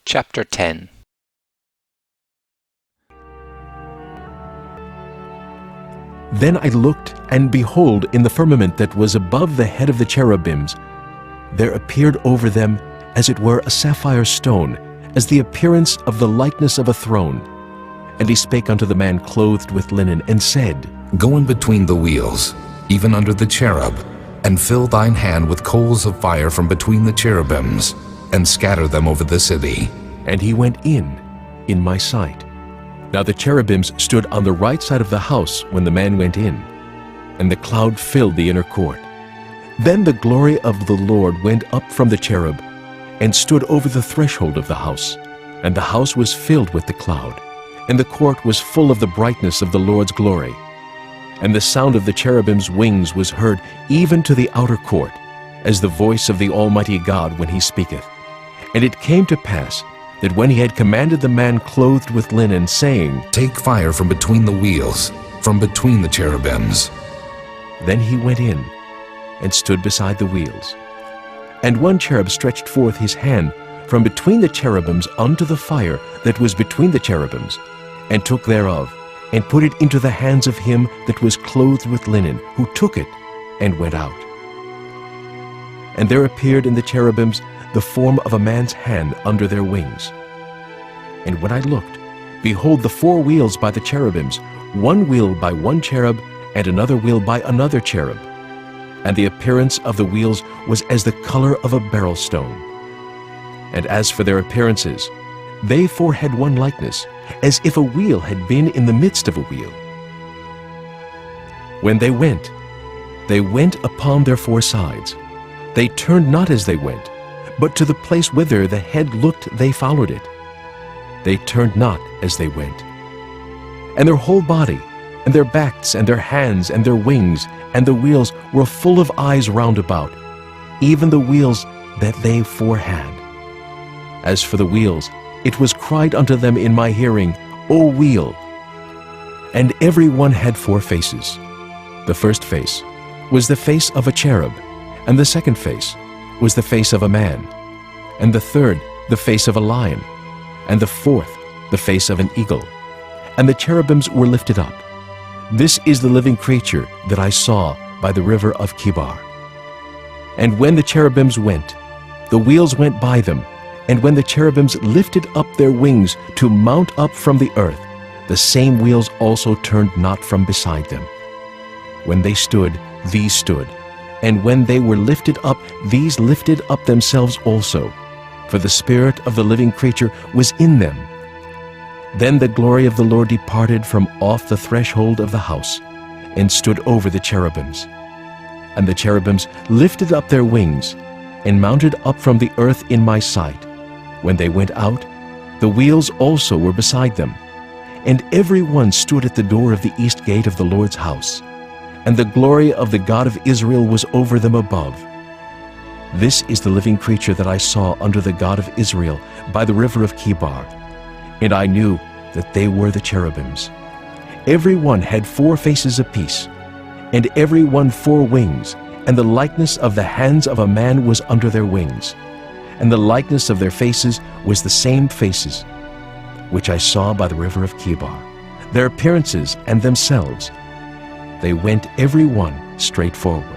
Chapter 10. Then I looked, and behold, in the firmament that was above the head of the cherubims, there appeared over them, as it were, a sapphire stone, as the appearance of the likeness of a throne. And he spake unto the man clothed with linen, and said, Go in between the wheels, even under the cherub, and fill thine hand with coals of fire from between the cherubims, and scatter them over the city. And he went in my sight. Now the cherubims stood on the right side of the house when the man went in, and the cloud filled the inner court. Then the glory of the Lord went up from the cherub, and stood over the threshold of the house. And the house was filled with the cloud, and the court was full of the brightness of the Lord's glory. And the sound of the cherubim's wings was heard even to the outer court, as the voice of the Almighty God when he speaketh. And it came to pass, that when he had commanded the man clothed with linen, saying, Take fire from between the wheels, from between the cherubims. Then he went in, and stood beside the wheels. And one cherub stretched forth his hand from between the cherubims unto the fire that was between the cherubims, and took thereof, and put it into the hands of him that was clothed with linen, who took it, and went out. And there appeared in the cherubims the form of a man's hand under their wings. And when I looked, behold, the four wheels by the cherubims, one wheel by one cherub, and another wheel by another cherub. And the appearance of the wheels was as the color of a beryl stone. And as for their appearances, they four had one likeness, as if a wheel had been in the midst of a wheel. When they went upon their four sides. They turned not as they went, but to the place whither the head looked they followed it. They turned not as they went. And their whole body, and their backs, and their hands, and their wings, and the wheels were full of eyes round about, even the wheels that they four had. As for the wheels, it was cried unto them in my hearing, O wheel! And every one had four faces. The first face was the face of a cherub, and the second face was the face of a man, and the third the face of a lion, and the fourth the face of an eagle. And the cherubims were lifted up. This is the living creature that I saw by the river of Chebar. And when the cherubims went, the wheels went by them, and when the cherubims lifted up their wings to mount up from the earth, the same wheels also turned not from beside them. When they stood, these stood. And when they were lifted up, these lifted up themselves also, for the spirit of the living creature was in them. Then the glory of the Lord departed from off the threshold of the house, and stood over the cherubims. And the cherubims lifted up their wings, and mounted up from the earth in my sight. When they went out, the wheels also were beside them. And every one stood at the door of the east gate of the Lord's house. And the glory of the God of Israel was over them above. This is the living creature that I saw under the God of Israel by the river of Chebar. And I knew that they were the cherubims. Every one had four faces apiece, and every one four wings, and the likeness of the hands of a man was under their wings. And the likeness of their faces was the same faces which I saw by the river of Chebar. Their appearances and themselves, they went every one straight forward.